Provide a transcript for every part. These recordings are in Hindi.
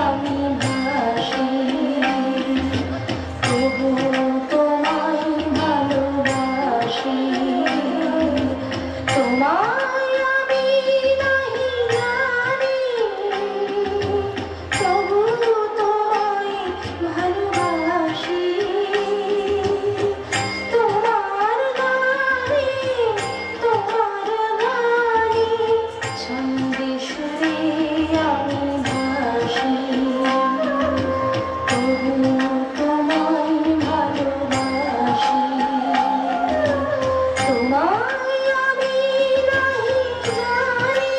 আমি ভাসি, তবু তোমায় ভালোবাসি। তোমায় আমি নাহি জানি, তবু তোমায় ভালোবাসি। তোমার গানে, তোমার গানে ছন্দে সুরে আমি ভাসি, তবু তোমায় ভালোবাসি। তোমায় আমি নাহি জানি,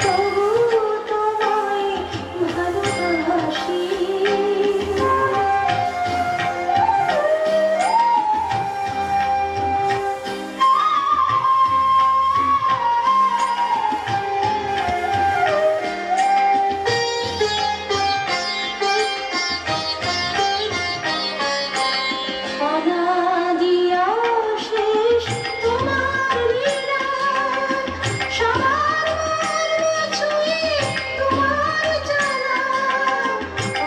তবু তোমায় ভালোবাসি। অনাদি অশেষ তোমার লীলা, সবার মর্ম ছুঁয়ে তোমার জ্বালা।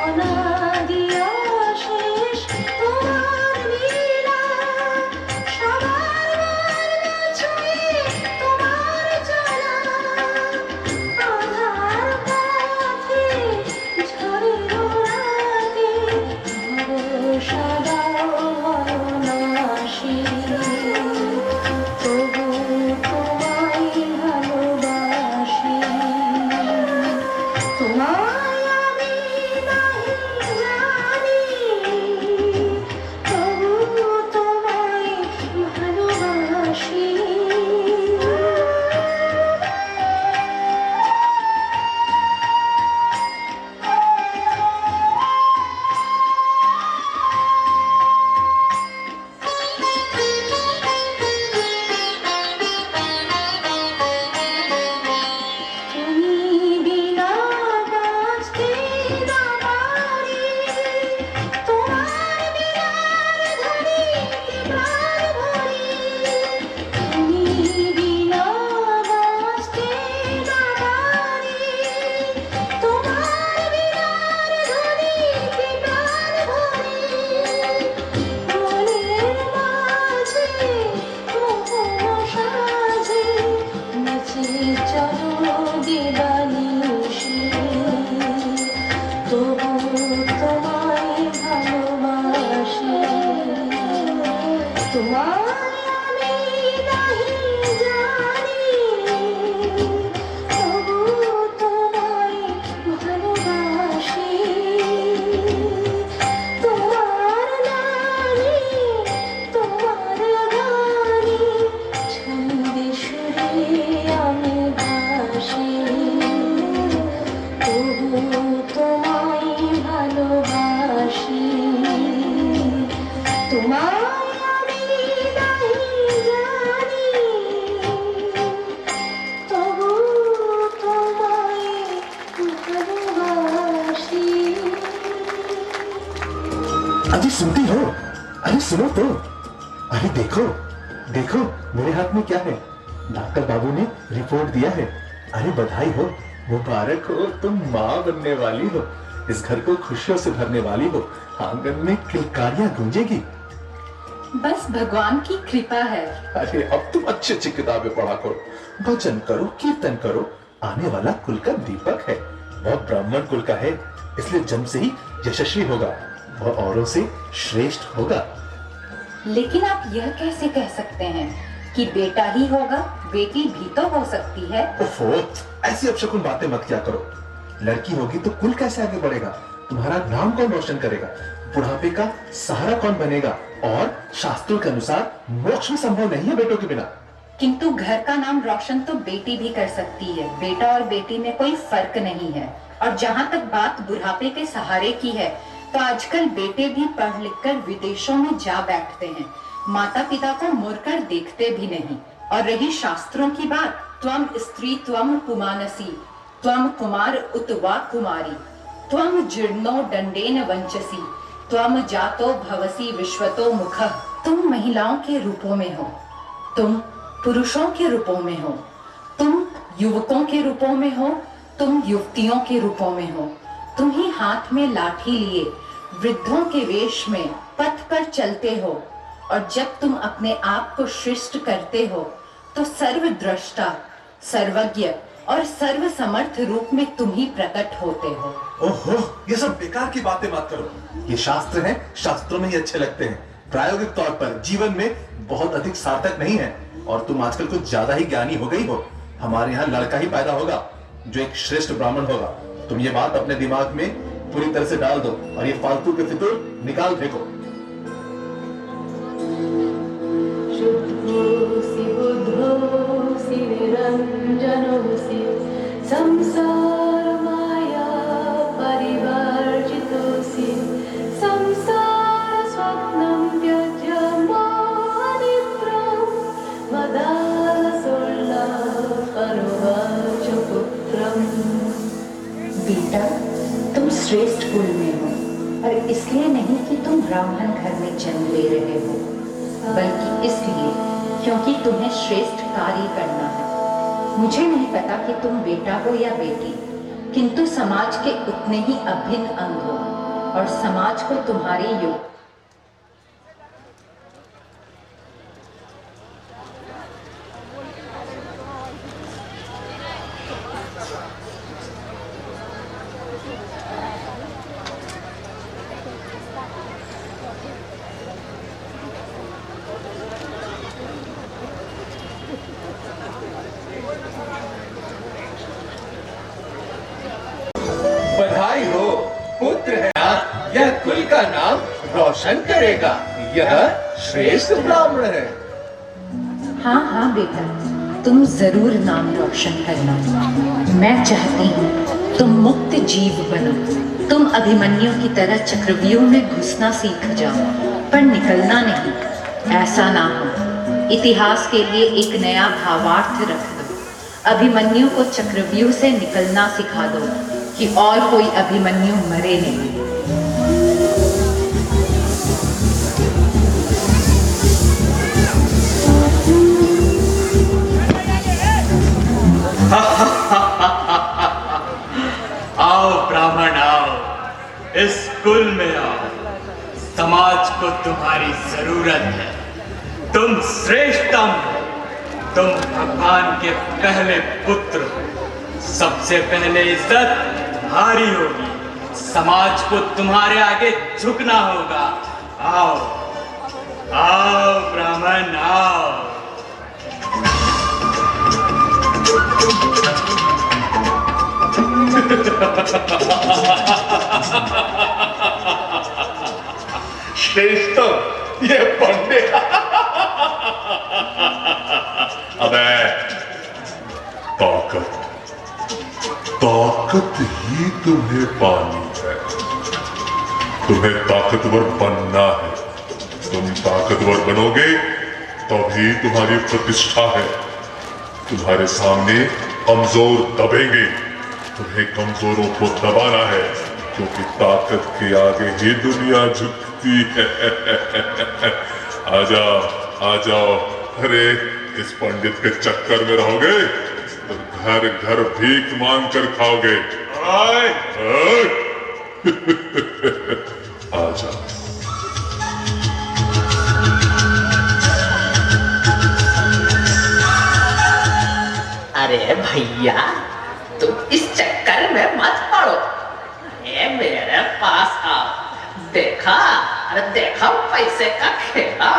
অনাদি অশেষ তোমার লীলা, সবার মর্ম ছুঁয়ে তোমার জ্বালা। আঁধার পথে ঝড়ের রাতে ভরসা দাও অনায়াসী, তবু তোমায় ভালোবাসি। তোমায় আমি নাহি জানি, তবু তোমায় ভালোবাসি। তুমি বিনা বাঁচতে না পারি, তোমার বিনার ধ্বনিতে প্রাণ ভরি। তুমি বিনা বাঁচতে না পারি, তোমার বিনার ধ্বনিতে প্রাণ ভরি। মনের মাঝে মোহন সাজে নাচে চলো দিবানিশি, তবু তোমায় ভালোবাসি। তোমায় আমি নাহি জানি, তবু তোমায় ভালোবাসি। তোমার নামে, তোমার গানে ছন্দে সুরে আমি ভাসি, তবু তোমায় ভালোবাসি। তোমায় আমি নাহি জানি, তবু তোমায় ভালোবাসি। अजी सुनती हो? अरे सुनो तो। अरे देखो देखो मेरे हाथ में क्या है। डॉक्टर बाबू ने रिपोर्ट दिया है। अरे बधाई हो, मुबारक हो, तुम माँ बनने वाली हो। इस घर को खुशियों से भरने वाली हो। आंगन में किलकारियां गूंजेगी। बस भगवान की कृपा है। अरे अब तुम अच्छी अच्छी किताबें पढ़ा करो, भजन करो, कीर्तन करो। आने वाला कुल का दीपक है। वह ब्राह्मण कुल का है, इसलिए जन्म से ही यशस्वी होगा। वह औरों से श्रेष्ठ होगा। लेकिन आप यह कैसे कह सकते हैं कि बेटा ही होगा, बेटी भी तो हो सकती है। ओफो, ऐसी अपशकुन बातें मत किया करो। लड़की होगी तो कुल कैसे आगे बढ़ेगा? तुम्हारा नाम कौन रोशन करेगा? बुढ़ापे का सहारा कौन बनेगा? और शास्त्रों के अनुसार मोक्ष भी संभव नहीं है बेटों के बिना। किंतु घर का नाम रोशन तो बेटी भी कर सकती है। बेटा और बेटी में कोई फर्क नहीं है। और जहाँ तक बात बुढ़ापे के सहारे की है, तो आजकल बेटे भी पढ़ लिख कर विदेशों में जा बैठते हैं। माता पिता को मुड़कर देखते भी नहीं। और रही शास्त्रों की बात, त्वम स्त्री त्वम पुमानसी, त्वम कुमार उत वा कुमारी, त्वम जीर्णो दंडेन वंचसी, त्वम जातो भवसी विश्वतो मुखः। तुम महिलाओं के रूपों में हो, तुम पुरुषों के रूपों में हो, तुम युवकों के रूपों में हो, तुम युवतियों के रूपों में हो। तुम ही हाथ में लाठी लिए वृद्धों के वेश में पथ पर चलते हो, और जब तुम अपने आप को श्रेष्ठ करते हो तो सर्वद्रष्टा, सर्वज्ञ और सर्वसमर्थ रूप में तुम ही प्रकट होते हो। ओहो, ये सब बेकार की बातें मत करो। ये शास्त्र हैं, शास्त्रों में ही अच्छे लगते हैं, प्रायोगिक तौर पर जीवन में बहुत अधिक सार्थक नहीं है। और तुम आजकल कुछ ज्यादा ही ज्ञानी हो गई हो। हमारे यहाँ लड़का ही पैदा होगा जो एक श्रेष्ठ ब्राह्मण होगा। तुम ये बात अपने दिमाग में पूरी तरह से डाल दो और ये फालतू के फितूर निकाल फेंको। शुद्धोऽसि बुद्धोऽसि निरञ्जनोऽसि संसारमाया परिवर्जितोऽसि संसारस्वप्नं त्यज्य मानित्रं मदालसोल्लापरोवाच पुत्रम्। बेटा, तुम श्रेष्ठ कुल में हो, और इसलिए नहीं कि तुम ब्राह्मण घर में जन्म ले रहे हो, बल्कि इसलिए क्योंकि तुम्हें श्रेष्ठ कार्य करना है। मुझे नहीं पता कि तुम बेटा हो या बेटी, किंतु समाज के उतने ही अभिन्न अंग हो, और समाज को तुम्हारी योग बधाई हो, पुत्र है यह कुल का नाम रोशन करेगा। यह श्रेष्ठ ब्राह्मण है। हाँ हाँ बेटा, तुम जरूर नाम रोशन करना। मैं चाहती हूँ तुम मुक्त जीव बनो। तुम अभिमन्यु की तरह चक्रव्यूह में घुसना सीख जाओ, पर निकलना नहीं। ऐसा ना हो। इतिहास के लिए एक नया भावार्थ रख दो। अभिमन्यु को चक्रव्यूह से निकलना सिखा दो कि और कोई अभिमन्यु मरे नहीं। आओ ब्राह्मण आओ, इस कुल में आओ। समाज को तुम्हारी जरूरत है। तुम श्रेष्ठतम हो। तुम भगवान के पहले पुत्र हो। सबसे पहले इज्जत तुम्हारी होगी। समाज को तुम्हारे आगे झुकना होगा। आओ आओ ब्राह्मण आओ। श्रेष्ठतम ये पंडित। अबे ताकत ही तुम्हें पानी है। तुम्हें ताकतवर बनना है। तुम ताकतवर बनोगे तभी तुम्हारी प्रतिष्ठा है। तुम्हारे सामने कमजोर दबेंगे। तुम्हें कमजोरों को दबाना है, क्योंकि ताकत के आगे ही दुनिया झुकती है। आ जाओ आ जाओ। अरे इस पंडित के चक्कर में रहोगे तो घर घर भीख मांग कर खाओगे। आए आ जाओ। अरे भैया, तुम इस चक्कर में मत पड़ो। ये मेरे पास आओ। देखा, अरे देखा पैसे का खेला।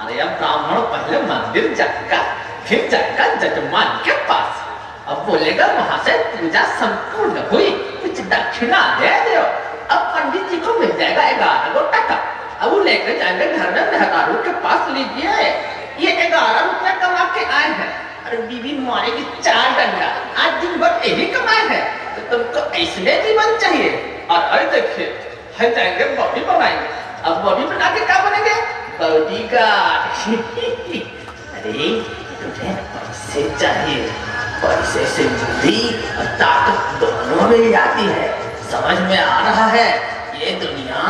अरे अब ब्राह्मण पहले मंदिर जाएगा, फिर जाएगा जजमान के पास। अब बोलेगा वहां से पूजा संपूर्ण हुई, कुछ दक्षिणा दे दो। अब पंडित जी को मिल जाएगा 11 टका। अब वो लेकर जाएंगे घर में मेहरारू के पास। लीजिए, ये 11 रुपए कमा के आए हैं। अरे बीवी मारेगी 4 डंडा। आज दिन भर यही कमाए हैं, तो तुमको ऐसने जीवन चाहिए। और अरे देखिए, है जाएंगे बॉडी बनाएंगे। अब बॉडी बना के क्या बनेंगे? बॉडीगार्ड। अरे तुझे पैसे चाहिए। पैसे से बुद्धि और ताकत दोनों मिल जाती है। समझ में आ रहा है? ये दुनिया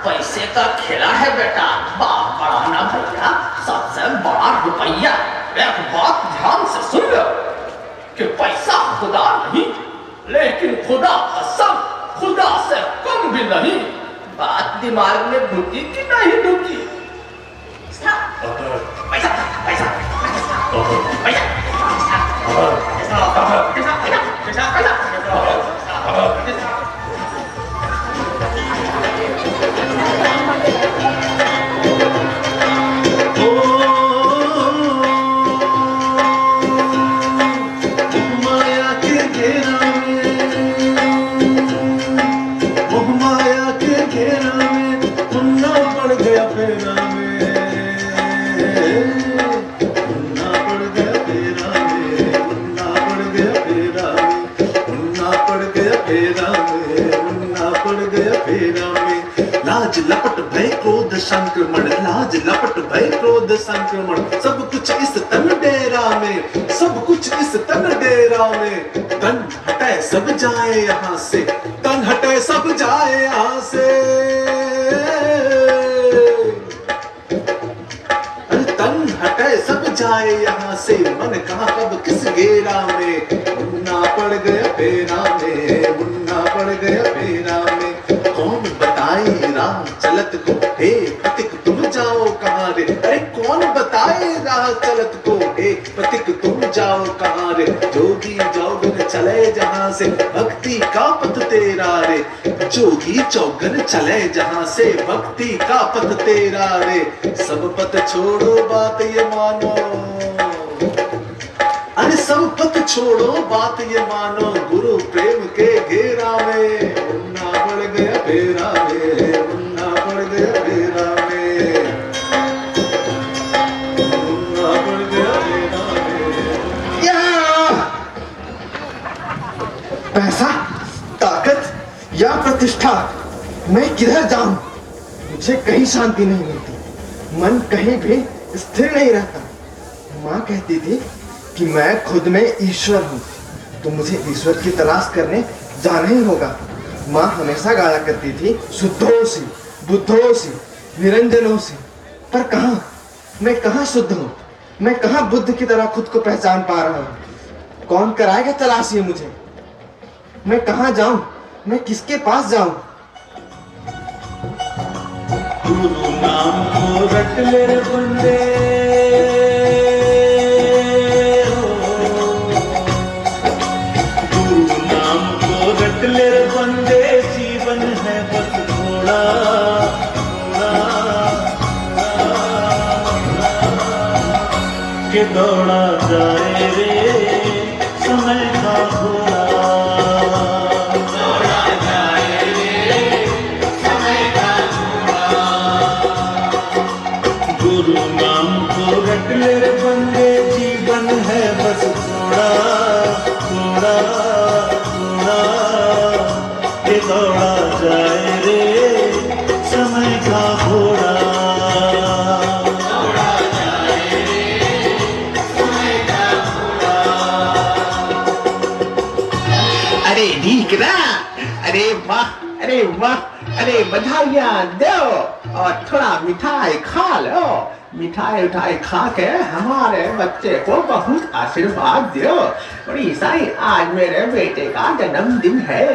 पैसे का खेला है बेटा। बाप बड़ा ना भैया, सबसे बड़ा रुपया। एक बात ध्यान से सुन लो कि पैसा खुदा नहीं, लेकिन खुदा कसम, खुदा से कम भी नहीं। बात दिमाग में ढुकी कि नहीं ढुकी? पैसा पैसा माया के घेरा में मुन्ना पड़ गया फेरा में, मुन्ना पड़ गया फेरा में, मुन्ना पड़ गया फेरा में, मुन्ना पड़ गया फेरा में, मुन्ना पड़ गया फेरा में। लाज लपट भय क्रोध संक्रमण, लाज लपट भय क्रोध संक्रमण, सब कुछ इस तन डेरा में, सब कुछ इस तन डेरा में। तन हटाए सब जाए यहाँ से, तन हटाए सब जाए यहाँ से। अरे तन हटाए सब जाए यहाँ से, मन कहाँ कब किस घेरा में। मुन्ना पड़ गया फेरा में, मुन्ना पड़ गया फेरा में। कौन बताए राह चलत को, हे पथिक तुम जाओ कहाँ रे। अरे कौन बताए राह चलत को, हे पथिक तुम जाओ कहाँ रे। जोगी चौगन चले जहाँ से, भक्ति का पथ तेरा रे। जोगी चौगन चले जहाँ से, भक्ति का पथ तेरा रे। सब पथ छोड़ो बात ये मानो, अरे सब पथ छोड़ो बात ये मानो। गुरु प्रेम के घेरा में मुन्ना पड़ गया फेरा में, मुन्ना पड़ गया फेरा में, मुन्ना पड़ गया फेरा में। पैसा, ताकत या प्रतिष्ठा, मैं किधर जाऊं? मुझे कहीं शांति नहीं मिलती, मन कहीं भी स्थिर नहीं रहता। माँ कहती थी कि मैं खुद में ईश्वर हूँ, तो मुझे ईश्वर की तलाश करने जाना ही होगा। माँ हमेशा गाया करती थी शुद्धोसी, बुद्धोसी, निरंजनोसी। पर कहाँ, मैं कहाँ शुद्ध हूँ? मैं कहाँ बुद्ध की तरह खुद को पहचान पा रहा हूँ? कौन कराएगा तलाश ये मुझे? मैं कहाँ जाऊं? मैं किसके पास जाऊं? गुरु नाम को रट ले रे बंदे, गुरु नाम को रट ले रे बंदे। जीवन है बस थोड़ा के दौड़ा जाए रे समय का घोड़ा। गुरु नाम को रट ले रे बंदे, जीवन है बस थोड़ा थोड़ा थोड़ा के दौड़ा जाए रे समय का घोड़ा। अरे ठीक ना, अरे वाह, अरे वाह, अरे बधाइयाँ दो और थोड़ा मिठाई खा लो। मिठाई उठाई खा के हमारे बच्चे को बहुत आशीर्वाद दो। बड़ी साई, आज मेरे बेटे का जन्मदिन है।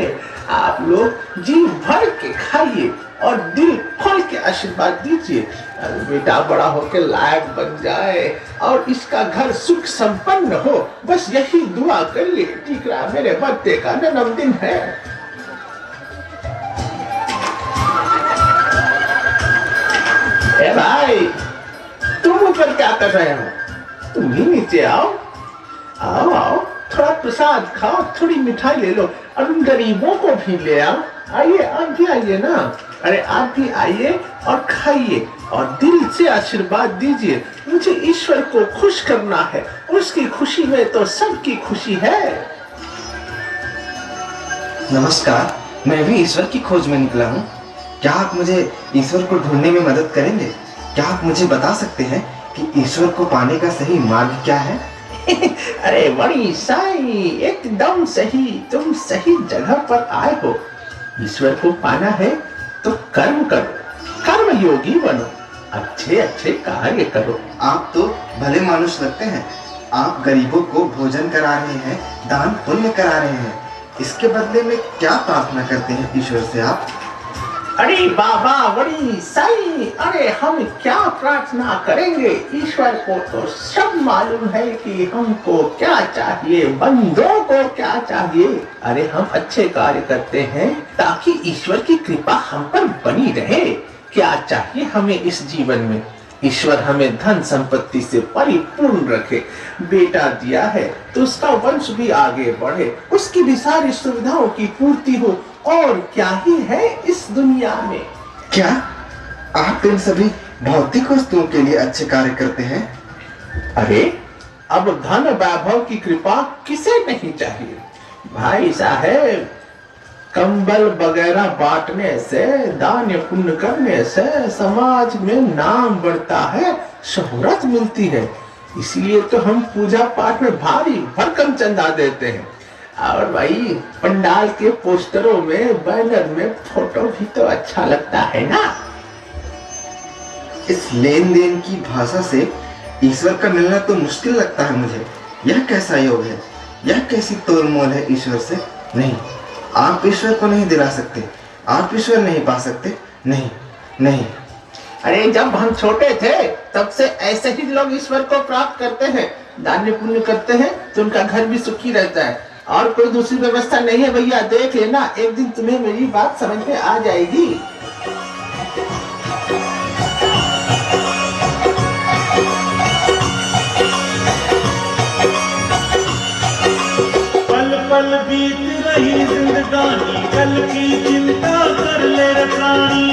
आप लोग जी भर के खाइए और दिल खोल के आशीर्वाद दीजिए। बेटा बड़ा होकर लायक बन जाए और इसका घर सुख संपन्न हो, बस यही दुआ कर लिए। ठीक रहा, मेरे बच्चे का जन्मदिन है। ए भाई, तुम ऊपर क्या कर रहे हो? तुम ही नीचे आओ, आओ आओ, थोड़ा प्रसाद खाओ, थोड़ी मिठाई ले लो और उन गरीबों को भी ले आओ। आइए, आप भी आइए ना। अरे आप भी आइए और खाइए और दिल से आशीर्वाद दीजिए। मुझे ईश्वर को खुश करना है, उसकी खुशी में तो सबकी खुशी है। नमस्कार, मैं भी ईश्वर की खोज में निकला हूँ। क्या आप मुझे ईश्वर को ढूंढने में मदद करेंगे? क्या आप मुझे बता सकते हैं कि ईश्वर को पाने का सही मार्ग क्या है? अरे बड़ी साई, एकदम सही, तुम सही जगह पर आए हो। ईश्वर को पाना है तो कर्म करो, कर्म योगी बनो, अच्छे अच्छे कार्य करो। आप तो भले मानुष लगते हैं। आप गरीबों को भोजन करा रहे हैं, दान पुण्य करा रहे हैं, इसके बदले में क्या प्रार्थना करते हैं ईश्वर से आप? अरे बाबा बड़ी सही, अरे हम क्या प्रार्थना करेंगे, ईश्वर को तो सब मालूम है कि हमको क्या चाहिए, बंदों को क्या चाहिए। अरे हम अच्छे कार्य करते हैं ताकि ईश्वर की कृपा हम पर बनी रहे। क्या चाहिए हमें इस जीवन में? ईश्वर हमें धन संपत्ति से परिपूर्ण रखे, बेटा दिया है तो उसका वंश भी आगे बढ़े, उसकी भी सारी सुविधाओं की पूर्ति हो, और क्या ही है इस दुनिया में। क्या आप इन सभी भौतिक वस्तुओं के लिए अच्छे कार्य करते हैं? अरे अब धन वैभव की कृपा किसे नहीं चाहिए भाई साहब। कंबल वगैरह बांटने से, दान पुण्य करने से समाज में नाम बढ़ता है, शोहरत मिलती है। इसलिए तो हम पूजा पाठ में भारी भरकम चंदा देते हैं। और भाई पंडाल के पोस्टरों में, बैनर में फोटो भी तो अच्छा लगता है ना। इस लेन देन की भाषा से ईश्वर का मिलना तो मुश्किल लगता है मुझे। यह कैसा योग है, यह कैसी तोलमोल है ईश्वर से? नहीं, आप ईश्वर को नहीं दिला सकते, आप ईश्वर नहीं पा सकते। नहीं नहीं। अरे जब हम छोटे थे तब से ऐसे ही लोग ईश्वर को प्राप्त करते हैं, दान पुण्य करते हैं तो उनका घर भी सुखी रहता है। और कोई दूसरी व्यवस्था नहीं है भैया, देख लेना, एक दिन तुम्हें मेरी बात समझ में आ जाएगी। पल पल बीत रही जिंदगानी, कल की चिंता कर ले रे प्राणी।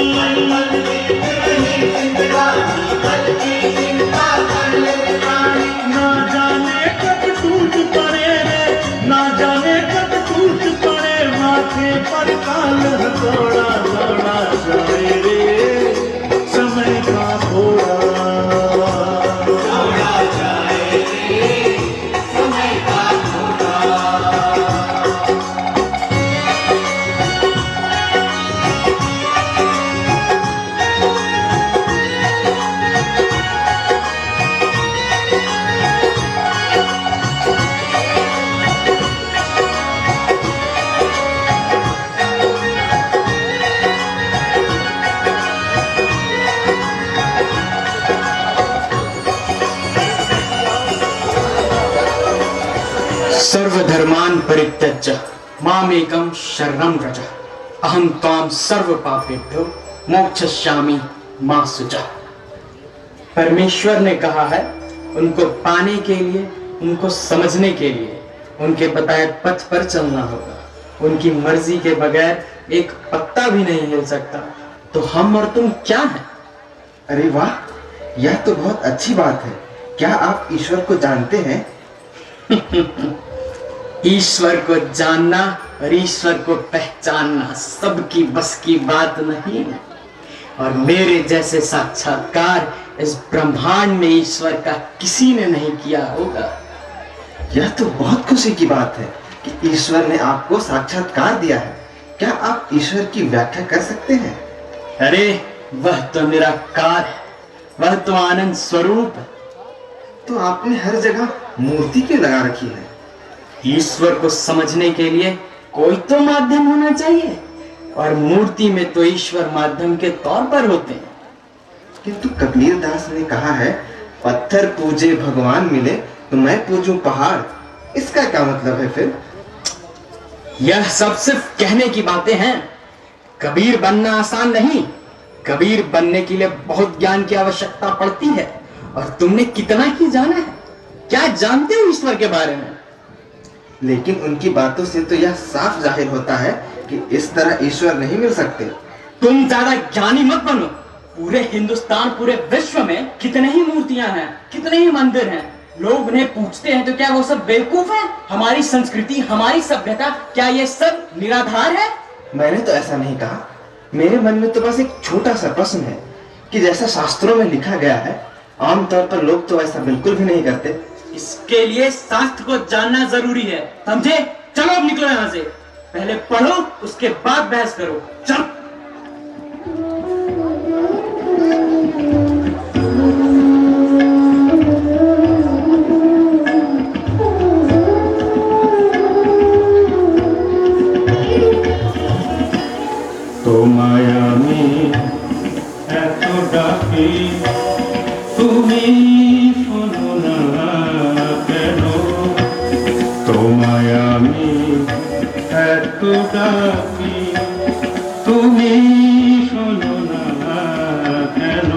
ना जाने कब टूट पड़े रे, ना जाने कब टूट पड़े, माथे पर काल दौड़ा दौड़ा जाए रे समय का घोड़ा। सर्वधर्मान् परित्यज्य मामेकं शरणं व्रज, अहं त्वां सर्व पापेभ्यो मोक्षयिष्यामि मा शुचः। परमेश्वर ने कहा है, उनको पाने के लिए, उनको समझने के लिए उनके बताए पथ पर चलना होगा। उनकी मर्जी के बगैर एक पत्ता भी नहीं हिल सकता। तो हम और तुम क्या हैं? अरे वाह, यह तो बहुत अच्छी बात है। क्या आप ईश्वर को जानते हैं? ईश्वर को जानना और ईश्वर को पहचानना सबकी बस की बात नहीं है। और मेरे जैसे साक्षात्कार इस ब्रह्मांड में ईश्वर का किसी ने नहीं किया होगा। यह तो बहुत खुशी की बात है कि ईश्वर ने आपको साक्षात्कार दिया है। क्या आप ईश्वर की व्याख्या कर सकते हैं? अरे वह तो निराकार है, वह तो आनंद स्वरूप है। तो आपने हर जगह मूर्ति क्यों लगा रखी है? ईश्वर को समझने के लिए कोई तो माध्यम होना चाहिए, और मूर्ति में तो ईश्वर माध्यम के तौर पर होते हैं। किंतु कबीर दास ने कहा है, पत्थर पूजे भगवान मिले तो मैं पूजूं पहाड़। इसका क्या मतलब है फिर? यह सब सिर्फ कहने की बातें हैं। कबीर बनना आसान नहीं। कबीर बनने के लिए बहुत ज्ञान की आवश्यकता पड़ती है। और तुमने कितना ही जाना है? क्या जानते हो ईश्वर के बारे में? लेकिन उनकी बातों से तो यह साफ जाहिर होता है कि इस तरह ईश्वर नहीं मिल सकते। तुम ज्यादा ज्ञानी मत बनो। पूरे हिंदुस्तान, पूरे विश्व में कितने ही मूर्तियां हैं, कितने ही मंदिर हैं। लोग उन्हें पूछते हैं तो क्या वो सब बेवकूफ है? हमारी संस्कृति, हमारी सभ्यता, क्या ये सब निराधार है? मैंने तो ऐसा नहीं कहा। मेरे मन में तो बस एक छोटा सा प्रश्न है कि जैसा शास्त्रों में लिखा गया है, आमतौर पर लोग तो ऐसा बिल्कुल भी नहीं करते। इसके लिए शास्त्र को जानना जरूरी है, समझे? चलो अब निकलो यहाँ से। पहले पढ़ो, उसके बाद बहस करो। चलो। তো মায়ামি এত ডাকি তুমি শোনো না কেন, তোমায় আমি এত ডাকি তুমি শোনো না কেন,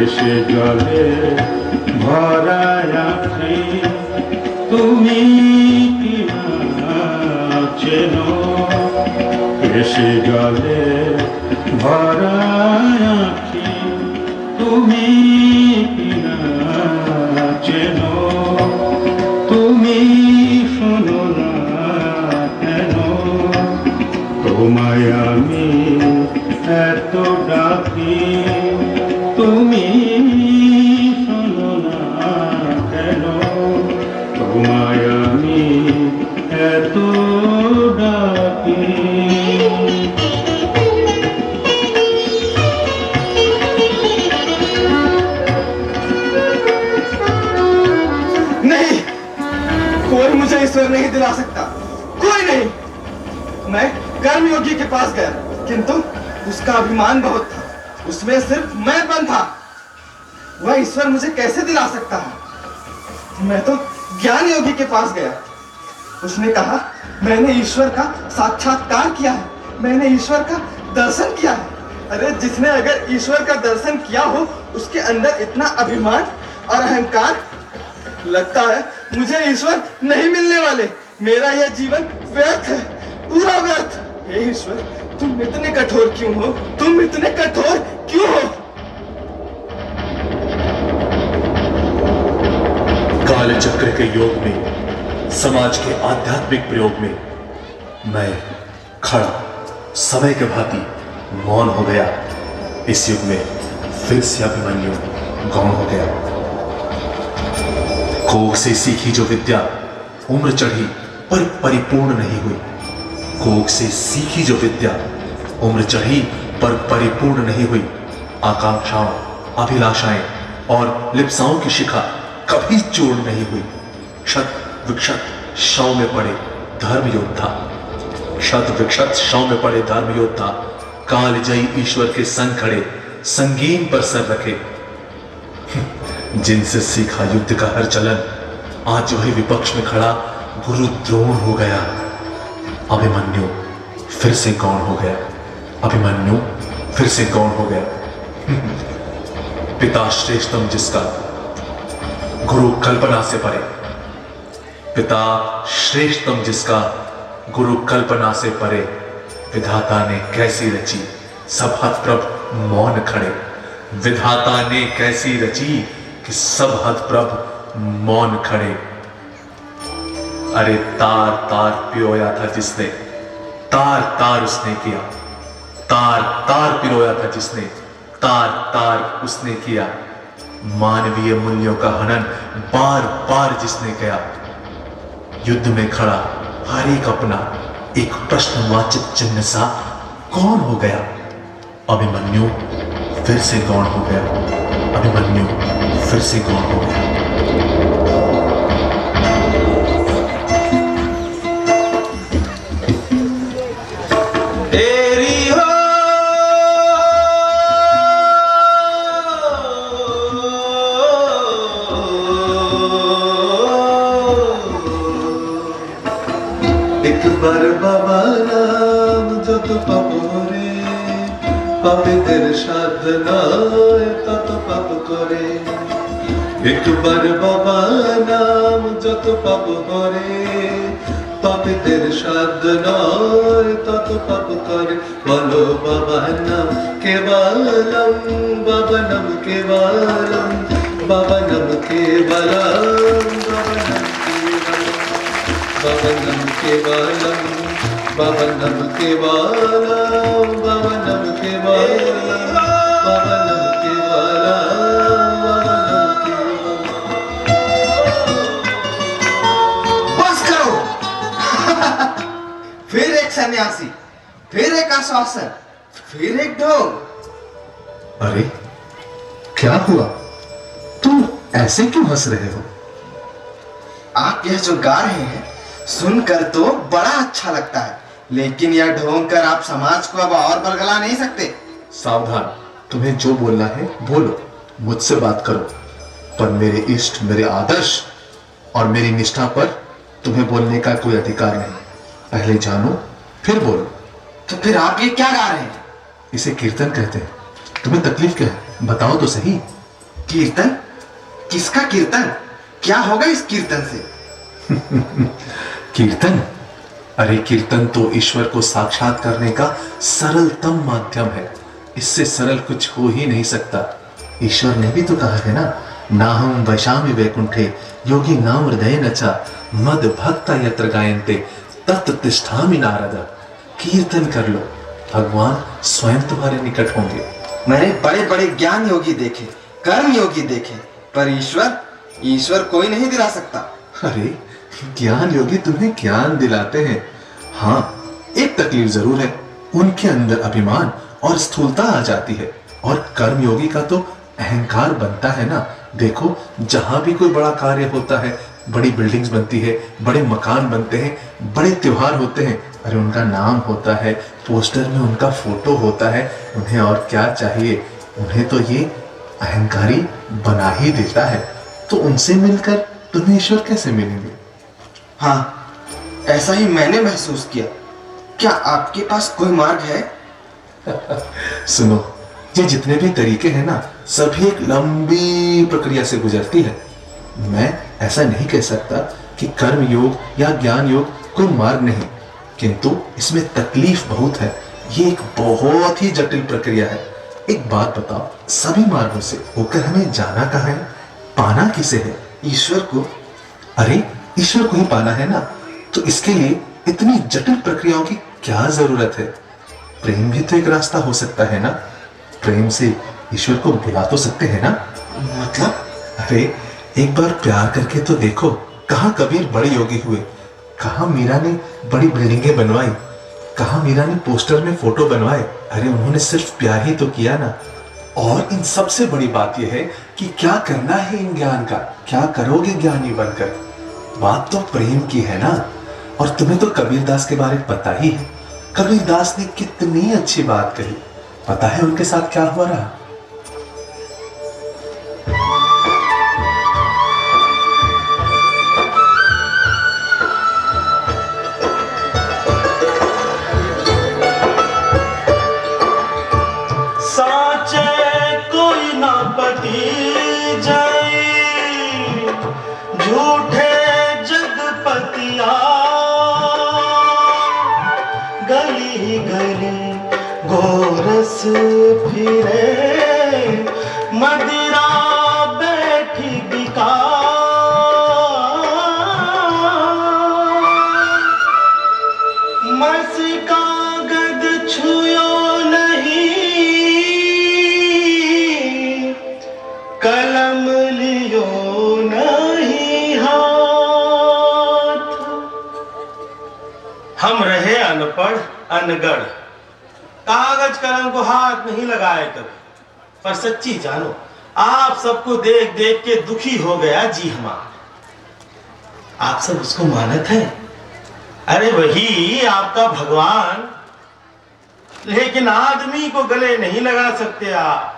এসে জলে ভরা আঁখি তুমি কি না চেনো, এসে জলে ভরা আঁখি তুমি কি না চেনো, তুমি শোনো না কেন, তোমায় আমি এত ডাকি তুমি শোনো না কেন, তোমায় আমি এত ডাকি। नहीं, कोई मुझे ईश्वर नहीं दिला सकता, कोई नहीं। मैं कर्मयोगी के पास गया, किंतु उसका अभिमान बहुत था, उसमें सिर्फ मैंपन था। वह ईश्वर मुझे कैसे दिला सकता है? मैं तो ज्ञान योगी के पास गया, उसने कहा मैंने ईश्वर का साक्षात्कार किया है, मैंने ईश्वर का दर्शन किया है। अरे जिसने अगर ईश्वर का दर्शन किया हो उसके अंदर इतना अभिमान और अहंकार, लगता है मुझे ईश्वर नहीं मिलने वाले, मेरा यह जीवन व्यर्थ है, पूरा व्यर्थ। हे ईश्वर, तुम इतने कठोर क्यों हो, तुम इतने कठोर क्यों हो? काल चक्र के योग में, समाज के आध्यात्मिक प्रयोग में मैं खड़ा समय के भांति मौन हो गया। इस युग में फिर से अभिमन्यु गौण हो गया। कोख से सीखी जो विद्या उम्र चढ़ी पर परिपूर्ण नहीं हुई, कोख से सीखी जो विद्या उम्र चढ़ी पर परिपूर्ण नहीं हुई, आकांक्षाओं, अभिलाषाएं और लिप्साओं की शिखा कभी चूर्ण नहीं हुई। क्षत विक्षत शव में पड़े धर्म योद्धा, क्षत विक्षत शव में पड़े धर्म योद्धा कालजयी ईश्वर के संग खड़े संगीन पर सर रखे। जिनसे सीखा युद्ध का हर चलन, आज वही विपक्ष में खड़ा गुरु द्रोण हो गया। अभिमन्यु फिर से गौण हो गया, अभिमन्यु फिर से गौण हो गया। पिता श्रेष्ठतम जिसका, गुरु कल्पना से परे, पिता श्रेष्ठतम जिसका, गुरु कल्पना से परे। विधाता ने कैसी रची, सब हतप्रभ मौन खड़े। विधाता ने कैसी रची कि सब हतप्रभ मौन खड़े। अरे तार तार पिरोया था जिसने, तार तार उसने किया, तार तार पिरोया था जिसने, तार तार उसने किया। मानवीय मूल्यों का हनन बार बार जिसने किया। युद्ध में खड़ा हर एक अपना एक प्रश्नवाचक चिन्ह सा कौन हो गया। अभिमन्यु फिर से गौण हो गया, अभिमन्यु फिर से गौण हो गया। तेरी हो एक बार बाबा नाम যত পাপ করে, পাপেদের সাধনা তত পাপ করে। একবার বাবা নাম যত পাপ করে, পাপেদের সাধনা তত পাপ করে। বলো বাবা নাম কেবলম, বাবা নাম কেবলম, বাবা নাম কেবলম, বাবা নাম কেবলম, বাবা নাম কেবলম, বাবা নাম কেবলম, বাবা নাম কেবলম, বাবা নাম কেবলম। बस करो। फिर एक सन्यासी, फिर एक आश्वासन, फिर एक ढोंग। अरे क्या हुआ, तुम ऐसे क्यों हंस रहे हो? आप यह जो गा रहे हैं सुनकर तो बड़ा अच्छा लगता है, लेकिन यह ढोंग कर आप समाज को अब और बरगला नहीं सकते। सावधान, तुम्हें जो बोलना है बोलो, मुझसे बात करो, पर मेरे इष्ट, मेरे आदर्श और मेरी निष्ठा पर तुम्हें बोलने का कोई अधिकार नहीं। पहले जानो फिर बोलो। तो फिर आप ये क्या गा रहे हैं? इसे कीर्तन कहते हैं। तुम्हें तकलीफ क्या है, बताओ तो सही। कीर्तन? किसका कीर्तन? क्या होगा इस कीर्तन से? कीर्तन? अरे कीर्तन तो ईश्वर को साक्षात करने का सरलतम माध्यम है। इससे सरल कुछ हो ही नहीं सकता। ईश्वर ने भी तो कहा है ना, नाहं वैशामि वैकुंठे योगी नाम हृदय नचा मद भक्ता यत्र गायन्ते तत् तिष्ठामि नारद। कीर्तन कर लो, भगवान स्वयं तुम्हारे निकट होंगे। मैंने बड़े बड़े ज्ञान योगी देखे, कर्म योगी देखे, पर ईश्वर कोई नहीं दिला सकता। अरे ज्ञान योगी तुम्हें ज्ञान दिलाते हैं। हाँ, एक तकलीफ जरूर है, उनके अंदर अभिमान और स्थूलता आ जाती है। और कर्म योगी का तो अहंकार बनता है ना। देखो, जहां भी कोई बड़ा कार्य होता है, बड़ी बिल्डिंग्स बनती है, बड़े मकान बनते हैं, बड़े त्योहार होते हैं, अरे उनका नाम होता है, पोस्टर में उनका फोटो होता है। उन्हें और क्या चाहिए? उन्हें तो ये अहंकारी बना ही देता है। तो उनसे मिलकर तुम्हें ईश्वर कैसे मिलेंगे? हाँ, ऐसा ही मैंने महसूस किया। क्या आपके पास कोई मार्ग है? सुनो, ये जितने भी तरीके हैं ना, सभी एक लंबी प्रक्रिया से गुजरती है। मैं ऐसा नहीं कह सकता कि कर्म योग या ज्ञान योग कोई मार्ग नहीं, किंतु इसमें तकलीफ बहुत है। ये एक बहुत ही जटिल प्रक्रिया है। एक बात बताओ, सभी मार्गों से होकर हमें जाना कहाँ है, पाना किसे है? ईश्वर को। अरे ईश्वर को ही पाना है ना, तो इसके लिए इतनी जटिल प्रक्रियाओं की क्या जरूरत है? प्रेम भी तो एक रास्ता हो सकता है ना। प्रेम से ईश्वर को बुला तो सकते हैं ना। मतलब? अरे एक बार प्यार करके तो देखो। कहाँ कबीर बड़े योगी हुए, कहाँ मीरा ने बड़ी बिल्डिंगें बनवाई, कहाँ मीरा ने पोस्टर में फोटो बनवाए। अरे उन्होंने सिर्फ प्यार ही तो किया ना। और इन सबसे बड़ी बात यह है कि क्या करना है इन ज्ञान का, क्या करोगे ज्ञानी बनकर। बात तो प्रेम की है ना। और तुम्हें तो कबीरदास के बारे में पता ही है। कबीरदास ने कितनी अच्छी बात कही। पता है उनके साथ क्या हुआ रहा? साचे कोई ना पटी जाए, झूठे जगपतिया गली गली गोरस फिरे, मदिरा बैठी बिका। मस्का गद छुयो नहीं, कलम लियो नहीं हाथ। हम रहे अनपढ़ अनगढ़, कागज कलम को हाथ नहीं लगाए कभी। पर सच्ची जानो, आप सबको देख देख के दुखी हो गया जी हमारा। आप सब उसको मानत है, अरे वही आपका भगवान। लेकिन आदमी को गले नहीं लगा सकते आप।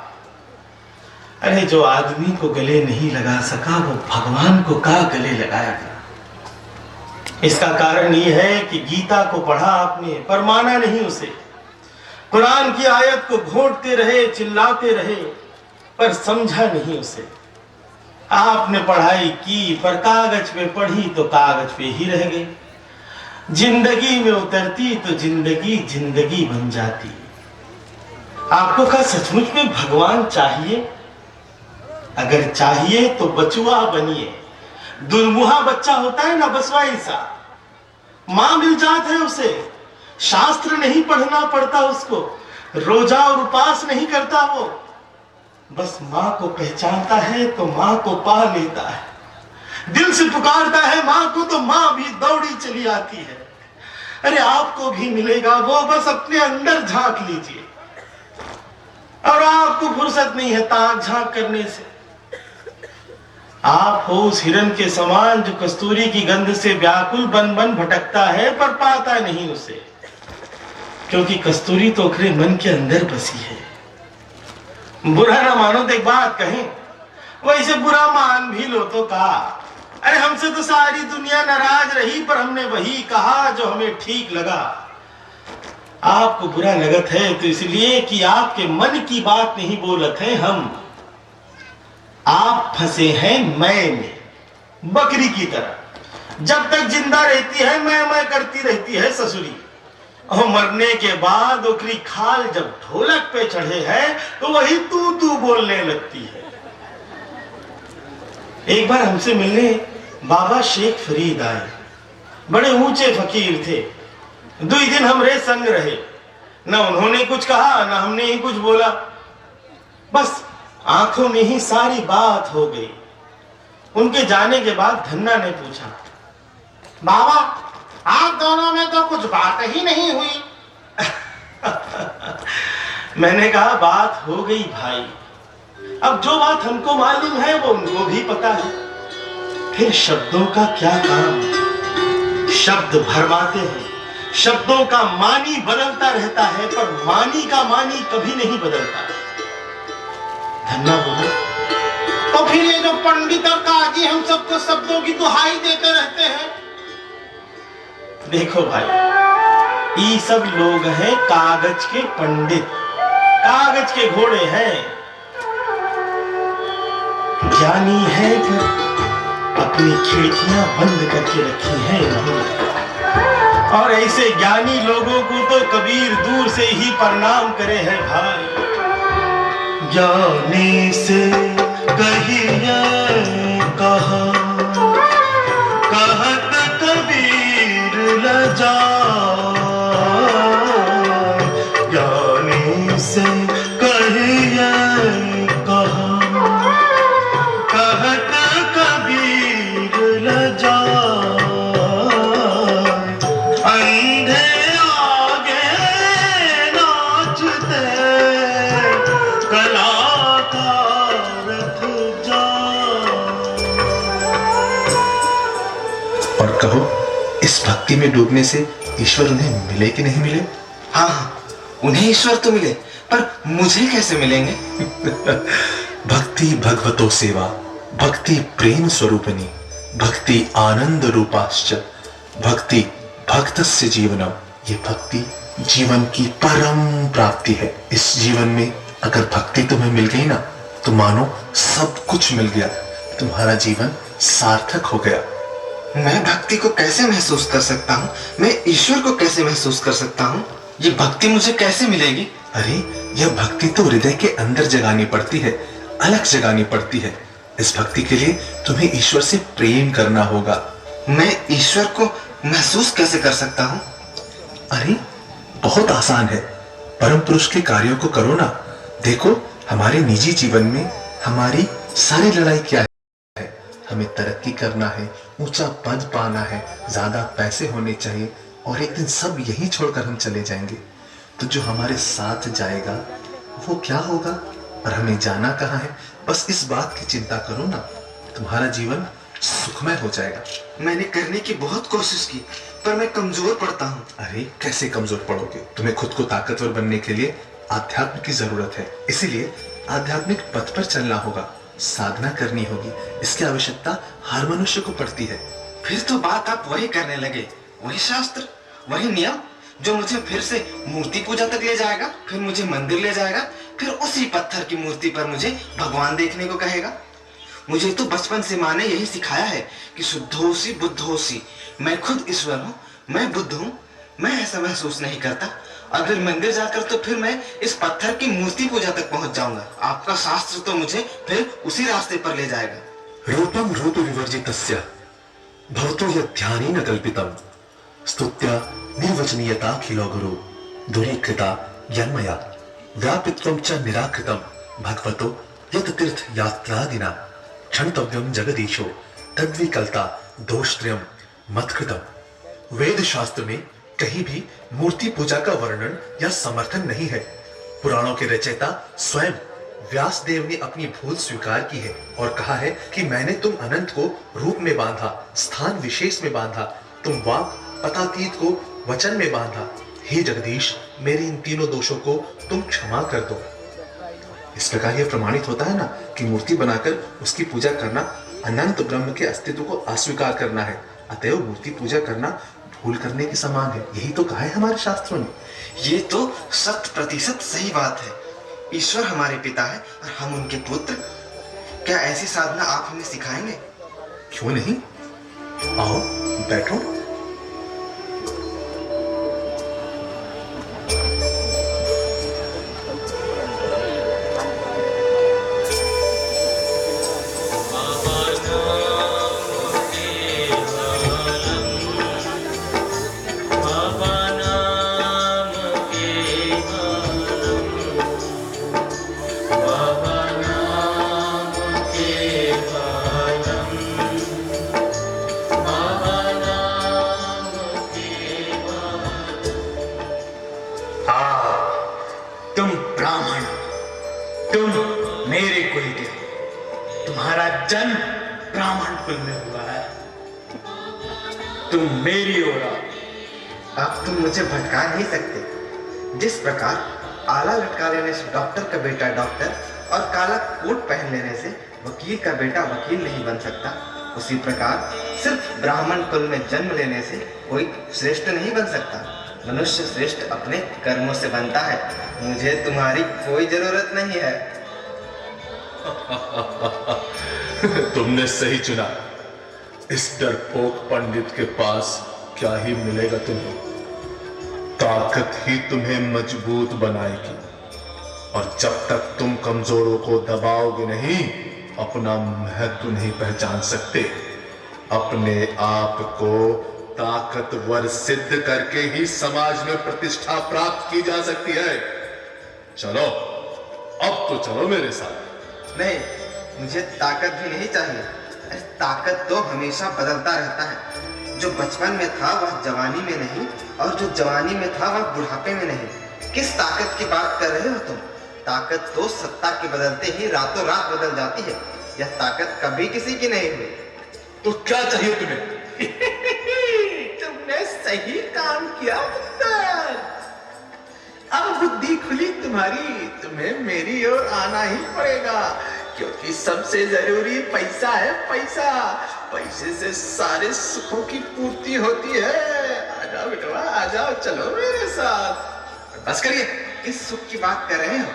अरे जो आदमी को गले नहीं लगा सका, वो भगवान को का गले लगाएगा? इसका कारण ये है कि गीता को पढ़ा आपने, पर माना नहीं उसे। कुरान की आयत को घोंटते रहे, चिल्लाते रहे, पर समझा नहीं उसे। आपने पढ़ाई की, पर कागज पे पढ़ी तो कागज पे ही रह गई। जिंदगी में उतरती तो जिंदगी जिंदगी बन जाती। आपको क्या सचमुच में भगवान चाहिए? अगर चाहिए तो बचुआ बनिए। दुर्मुहा बच्चा होता है ना, बसवाई सा, मां मिल जात है उसे। शास्त्र नहीं पढ़ना पड़ता उसको, रोजा और उपास नहीं करता वो, बस मां को पहचानता है तो मां को पा लेता है। दिल से पुकारता है मां को तो मां भी दौड़ी चली आती है। अरे आपको भी मिलेगा वो, बस अपने अंदर झांक लीजिए। और आपको फुर्सत नहीं है ताक झांक करने से। आप हो उस हिरन के समान जो कस्तूरी की गंध से व्याकुल बन बन भटकता है, पर पाता नहीं उसे। क्योंकि कस्तूरी तो ओखरे मन के अंदर बसी है। बुरा ना मानो तो एक बात कहें, वैसे बुरा मान भी लो तो का, अरे हमसे तो सारी दुनिया नाराज रही, पर हमने वही कहा जो हमें ठीक लगा। आपको बुरा लगत है तो इसलिए कि आपके मन की बात नहीं बोलत है हम। आप फंसे हैं मैं में, बकरी की तरह। जब तक जिंदा रहती है मैं करती रहती है ससुरी, और मरने के बाद ओकरी खाल जब ढोलक पे चढ़े है तो वही तू बोलने लगती है। एक बार हमसे मिलने बाबा शेख फरीद आए। बड़े ऊंचे फकीर थे। 2 दिन हमरे संग रहे। न उन्होंने कुछ कहा न हमने ही कुछ बोला, बस आंखों में ही सारी बात हो गई। उनके जाने के बाद धन्ना ने पूछा, बाबा आप दोनों में तो कुछ बात ही नहीं हुई। मैंने कहा बात हो गई भाई, अब जो बात हमको मालूम है वो उनको भी पता है। फिर शब्दों का क्या काम, शब्द भरमाते हैं, शब्दों का मानी बदलता रहता है, पर मानी का मानी कभी नहीं बदलता। धन्ना बोला, तो फिर ये जो पंडित और काजी हम सबको शब्दों की दुहाई देते रहते हैं। देखो भाई, ये सब लोग हैं कागज के पंडित, कागज के घोड़े हैं। ज्ञानी है पर अपनी खिड़कियां बंद करके रखी हैं इन्होंने। और ऐसे ज्ञानी लोगों को तो कबीर दूर से ही प्रणाम करे हैं भाई। ज्ञानी से कहिए कहा, कहत कबीर लजा, ज्ञानी से कहिए कहा, कहत कबीर लजा, अंधे आगे नाचते कलाकार जा। और कहो, इस भक्ति में डूबने से ईश्वर उन्हें मिले कि नहीं मिले? हाँ, उन्हें ईश्वर तो मिले, पर मुझे कैसे मिलेंगे? भक्ति भगवतो सेवा, भक्ति प्रेम स्वरूपिणी, भक्ति आनंद रूपाश्च, भक्ति भक्तस्य जीवनम। ये भक्ति जीवन की परम प्राप्ति है। इस जीवन में अगर भक्ति तुम्हें मिल गई ना, तो मानो सब कुछ मिल गया, तुम्हारा जीवन सार्थक हो गया। मैं भक्ति को कैसे महसूस कर सकता हूँ? मैं ईश्वर को कैसे महसूस कर सकता हूँ? ये भक्ति मुझे कैसे मिलेगी? अरे यह भक्ति तो हृदय के अंदर जगानी पड़ती है, अलग जगानी पड़ती है। इस भक्ति के लिए तुम्हें ईश्वर से प्रेम करना होगा। मैं ईश्वर को महसूस कैसे कर सकता हूँ? अरे बहुत आसान है, परम पुरुष के कार्यों को करो ना। देखो, हमारे निजी जीवन में हमारी सारी लड़ाई क्या है? हमें तरक्की करना है, ऊंचा पद पाना है, ज्यादा पैसे होने चाहिए, और एक दिन सब यही छोड़कर हम चले जाएंगे। तो जो हमारे साथ जाएगा वो क्या होगा, और हमें जाना कहाँ है? बस इस बात की चिंता करो ना, तुम्हारा जीवन सुखमय हो जाएगा। मैंने करने की बहुत कोशिश की, पर मैं कमजोर पड़ता हूँ। अरे कैसे कमजोर पड़ोगे? तुम्हें खुद को ताकतवर बनने के लिए आध्यात्म की जरूरत है, इसीलिए आध्यात्मिक पथ पर चलना होगा, साधना करनी होगी। इसकी आवश्यकता हर मनुष्य को पड़ती है। फिर तो बात आप वही करने लगे, वही शास्त्र, वही नियम जो मुझे फिर से मूर्ति पूजा तक ले जाएगा, फिर मुझे मंदिर ले जाएगा, फिर उसी पत्थर की मूर्ति पर मुझे भगवान देखने को कहेगा। मुझे तो बचपन से माँ ने यही सिखाया है कि शुद्धोसी बुद्धोसी। मैं खुद ईश्वर हूँ, मैं बुद्ध हूँ, मैं ऐसा महसूस नहीं करता। और फिर मंदिर जाकर तो फिर मैं इस पत्थर की मूर्ति पूजा तक पहुंच जाऊंगा। आपका शास्त्र तो मुझे फिर उसी रास्ते पर ले जाएगा। रूपम रूप विवर्जितस्य भवतो यद्ध्यानेन कल्पितम स्तुत्या निर्वचनीयता खिलो गुरु दूरीकृता यन्मया व्यापित्वं च निराकृतम भगवतो यत् तीर्थ यात्रादिना क्षणतव्यम जगदीशो तद्विकल्ता दोषत्रयम मत्कृतम। वेद शास्त्र में कहीं भी मूर्ति पूजा का वर्णन या समर्थन नहीं है। पुराणों के रचयिता स्वयं व्यास देव ने अपनी भूल स्वीकार की है और कहा है कि मैंने तुम अनंत को रूप में बांधा, स्थान विशेष में बांधा, तुम वाक पतातीत को वचन में बांधा। हे जगदीश, मेरे इन तीनों दोषों को तुम क्षमा कर दो। इस प्रकार यह प्रमाणित होता है ना कि मूर्ति बनाकर उसकी पूजा करना अनंत ब्रह्म के अस्तित्व को अस्वीकार करना है। अतएव मूर्ति पूजा करना भूल करने के समान है। यही तो कहा है हमारे शास्त्रों ने। ये तो 100% सही बात है। ईश्वर हमारे पिता है और हम उनके पुत्र। क्या ऐसी साधना आप हमें सिखाएंगे? क्यों नहीं, आओ बैठो। तुम ब्राह्मण, तुम मेरे कुल के हो। तुम्हारा जन्म ब्राह्मण कुल में हुआ है। तुम मेरी ओर आओ। आप तुम मुझे भटका नहीं सकते। जिस प्रकार आला लटका लेने से डॉक्टर का बेटा डॉक्टर और काला कोट पहन लेने से वकील का बेटा वकील नहीं बन सकता, उसी प्रकार सिर्फ ब्राह्मण कुल में जन्म लेने से कोई श्रेष्ठ नहीं बन सकता। मनुष्य श्रेष्ठ अपने कर्मों से बनता है। मुझे तुम्हारी कोई जरूरत नहीं है। तुमने सही चुना। इस डरपोक पंडित के पास क्या ही मिलेगा तुम्हें। ताकत ही तुम्हें मजबूत बनाएगी, और जब तक तुम कमजोरों को दबाओगे नहीं, अपना महत्व नहीं पहचान सकते। अपने आप को ताकतवर सिद्ध करके ही समाज में प्रतिष्ठा प्राप्त की जा सकती है। चलो, अब तो चलो मेरे साथ। नहीं, मुझे ताकत भी नहीं चाहिए। अरे ताकत तो हमेशा बदलता रहता है। जो बचपन में था वह जवानी में नहीं, और जो जवानी में था वह बुढ़ापे में नहीं। किस ताकत की बात कर रहे हो तुम? ताकत तो सत्ता के बदलते ही रातों रात बदल जाती है। यह ताकत कभी किसी की नहीं हुई। तो क्या चाहिए तुम्हें? तुमने सही काम किया पुत्र। अब बुद्धि खुली तुम्हारी। तुम्हें मेरी ओर आना ही पड़ेगा, क्योंकि सबसे जरूरी पैसा है। पैसा, पैसे से सारे सुखों की पूर्ति होती है। आ जाओ बेटवा, आ जाओ, चलो मेरे साथ। बस करिए, किस सुख की बात कर रहे हो?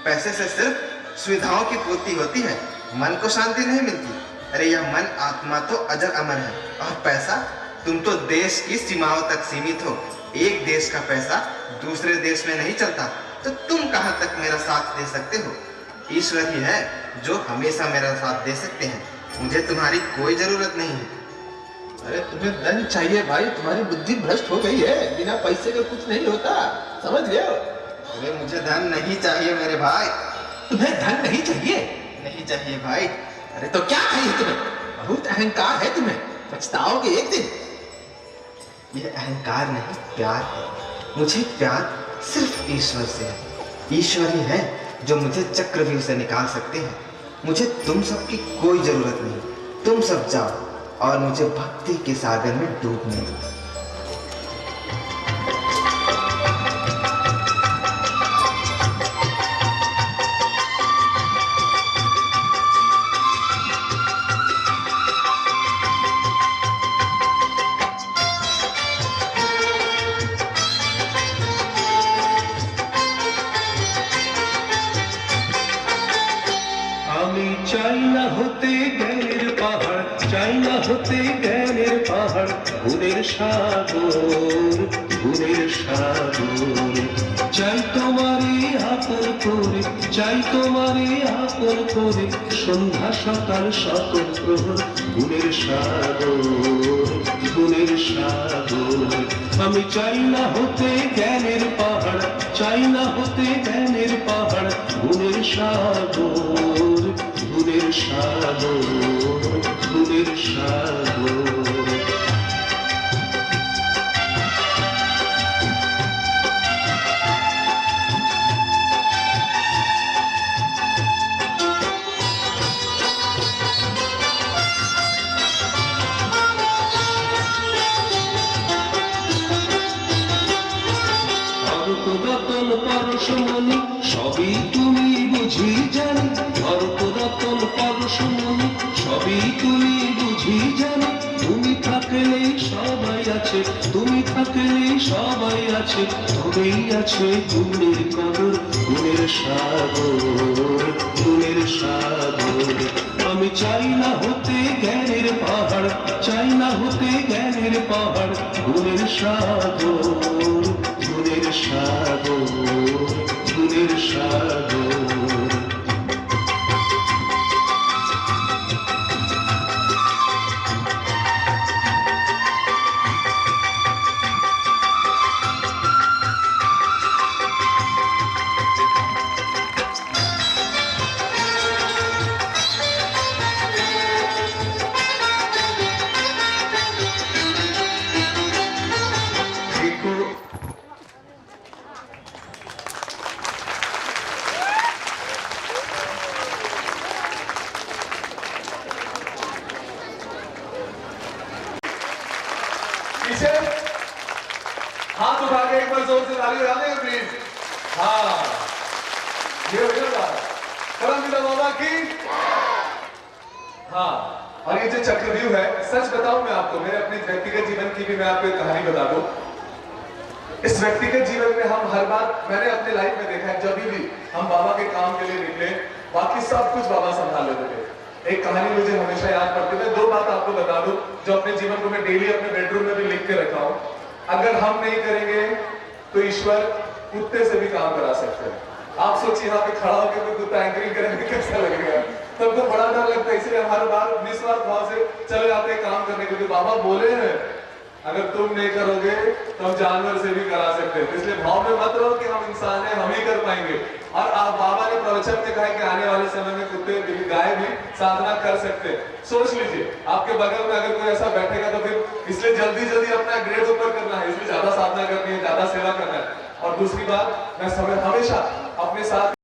पैसे से सिर्फ सुविधाओं की पूर्ति होती है, मन को शांति नहीं मिलती। अरे यह मन आत्मा तो अजर अमर है, और पैसा, तुम तो देश की सीमाओं तक सीमित हो। एक देश का पैसा दूसरे देश में नहीं चलता, तो तुम कहां तक मेरा साथ दे सकते हो? ईश्वर ही है जो हमेशा मेरा साथ दे सकते हैं। मुझे तुम्हारी कोई जरूरत नहीं है। अरे तुम्हें धन चाहिए भाई, तुम्हारी बुद्धि भ्रष्ट हो गई है। बिना पैसे के कुछ नहीं होता, समझ गए हो? अरे मुझे धन नहीं चाहिए मेरे भाई। तुम्हें धन नहीं चाहिए? नहीं चाहिए भाई। अरे तो क्या चाहिए तुम्हें? बहुत अहंकार है तुम्हें, पछताओगे एक दिन। यह अहंकार नहीं, प्यार है। मुझे प्यार सिर्फ ईश्वर से है। ईश्वर ही है जो मुझे चक्रव्यूह से निकाल सकते हैं। मुझे तुम सब की कोई जरूरत नहीं। तुम सब जाओ और मुझे भक्ति के सागर में डूबने दो। আমি চাই না হতে জ্ঞানের পাহাড়, চাই না হতে জ্ঞানের পাহাড়, গুণের সাগর, গুণের সাগর। চাই তোমারে আপন করে, চাই তোমারে আপন করে, সন্ধ্যা সকাল সকল প্রহর, গুণের সাগর, গুণের সাগর। আমি চাই না হতে জ্ঞানের পাহাড়, চাই না হতে জ্ঞানের পাহাড়, গুণের সাগর, গুণের সাগর, গুণের সাগর। রতন পরশমণি সবই তুমি বুঝি জানি ভরত রতন পরশমণি সবই তুমি বুঝি জানি তুমি থাকলে সবাই আছে তুমি থাকলে সবাই আছে তবেই আছে গুণের কদর গুণের সাগর গুণের সাগর আমি চাই না হতে জ্ঞানের পাহাড় চাই না হতে জ্ঞানের পাহাড় গুণের সাগর গুণের সাগর গুণের সাগর पीछे हाथ उठा के एक बार जोर से ताली बजा देंगे प्लीज। हाँ ये हो गया बात। परमपिता बाबा की हाँ। और ये जो चक्रव्यूह है, सच बताऊं मैं आपको, मेरे अपने व्यक्तिगत जीवन की भी मैं आपको एक कहानी बता दूं। इस व्यक्तिगत जीवन में हम हर बार, मैंने अपने लाइफ में देखा है, जब भी हम बाबा के काम के लिए निकले, बाकी सब कुछ बाबा संभाल लेते थे। एक कहानी मुझे हमेशा याद पड़ती है। मैं दो बात आपको बता दूं जो अपने जीवन को मैं डेली अपने बेडरूम में भी लिख के रखा हूं। अगर हम नहीं करेंगे तो ईश्वर कुत्ते से भी काम करा सकते हैं। आप सोचिए यहाँ पे खड़ा होकर कोई कुत्ता एंकरिंग करेंगे कैसा लगेगा, तब तो बड़ा डर लगता है। इसलिए हमारे बार निस्वार्थ भाव से चले जाते हैं काम करने, क्योंकि बाबा बोले हैं अगर तुम नहीं करोगे तो हम जानवर से भी करा सकते हैं। इसलिए भाव में मत रहो कि हम इंसान हैं, हम ही कर पाएंगे। और आप बाबा ने प्रवचन में कहा है कि आने वाले समय में कुत्ते भी, गाय भी साधना कर सकते हैं। सोच लीजिए आपके बगल में अगर कोई ऐसा बैठेगा तो फिर इसलिए जल्दी जल्दी अपना ग्रेड ऊपर करना है, इसलिए ज्यादा साधना करनी है, ज्यादा सेवा करना है। और दूसरी बात, मैं समय हमेशा अपने साथ